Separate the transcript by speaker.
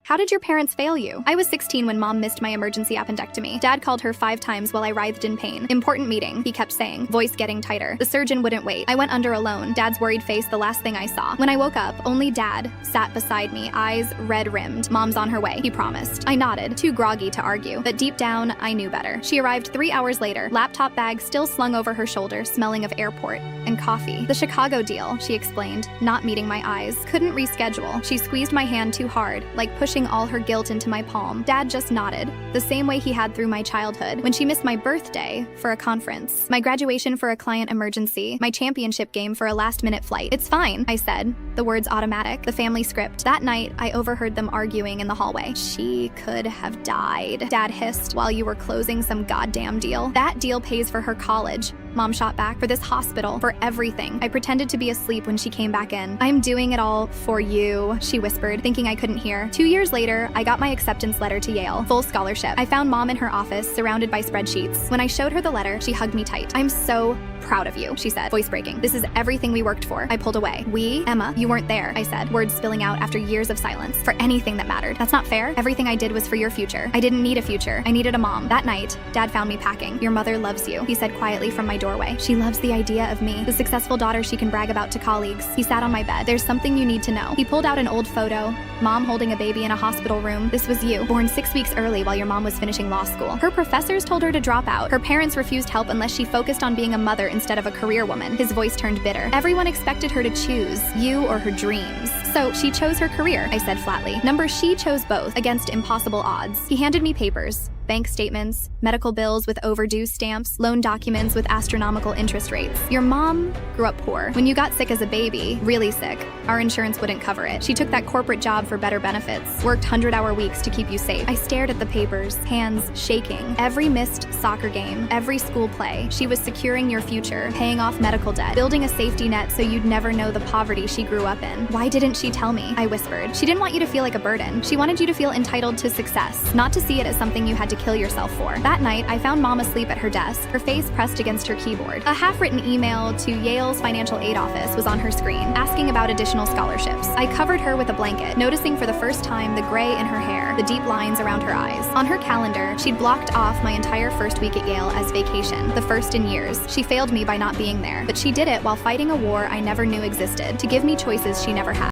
Speaker 1: How did your parents fail you? I was 16 when mom missed my emergency appendectomy. Dad called her 5 times while I writhed in pain. Important meeting, he kept saying, voice getting tighter. The surgeon wouldn't wait. I went under alone, Dad's worried face the last thing I saw. When I woke up, only Dad sat beside me, eyes red-rimmed. Mom's on her way, he promised. I nodded, too groggy to argue, but deep down, I knew better. She arrived 3 hours later, laptop bag still slung over her shoulder, smelling of airport and coffee. The Chicago deal, she explained, not meeting my eyes. Couldn't reschedule. She squeezed my hand too hard, like pushing all her guilt into my palm. Dad just nodded, the same way he had through my childhood. When she missed my birthday for a conference, my graduation for a client emergency, my championship game for a last-minute flight. It's fine, I said, the words automatic, the family script. That night, I overheard them arguing in the hallway. She could have died, Dad hissed, while you were closing some goddamn deal. That deal pays for her college, Mom shot back, for this hospital, for everything. I pretended to be asleep when she came back in. I'm doing it all for you, she whispered, thinking I couldn't hear. 2 years later, I got my acceptance letter to Yale, full scholarship. I found Mom in her office, surrounded by spreadsheets. When I showed her the letter, she hugged me tight. I'm so proud of you, she said, voice breaking. This is everything we worked for. I pulled away. We? Emma, you weren't there, I said, words spilling out after years of silence. For anything that mattered. That's not fair. Everything I did was for your future. I didn't need a future. I needed a mom. That night, Dad found me packing. Your mother loves you, he said quietly from my doorway. She loves the idea of me, the successful daughter she can brag about to colleagues. He sat on my bed. There's something you need to know. He pulled out an old photo. Mom holding a baby in a hospital room. This was you, born 6 weeks early while your mom was finishing law school. Her professors told her to drop out. Her parents refused help unless she focused on being a mother instead of a career woman. His voice turned bitter. Everyone expected her to choose, you or her dreams. So she chose her career, I said flatly. She chose both, against impossible odds. He handed me papers. Bank statements, medical bills with overdue stamps, loan documents with astronomical interest rates. Your mom grew up poor. When you got sick as a baby, really sick, our insurance wouldn't cover it. She took that corporate job for better benefits, worked 100-hour weeks to keep you safe. I stared at the papers, hands shaking. Every missed soccer game, every school play. She was securing your future, paying off medical debt, building a safety net so you'd never know the poverty she grew up in. Why didn't she tell me? I whispered. She didn't want you to feel like a burden. She wanted you to feel entitled to success, not to see it as something you had to kill yourself for. That night, I found Mom asleep at her desk, her face pressed against her keyboard. A half-written email to Yale's financial aid office was on her screen, asking about additional scholarships. I covered her with a blanket, noticing for the first time the gray in her hair, the deep lines around her eyes. On her calendar, she'd blocked off my entire first week at Yale as vacation, the first in years. She failed me by not being there, but she did it while fighting a war I never knew existed, to give me choices she never had.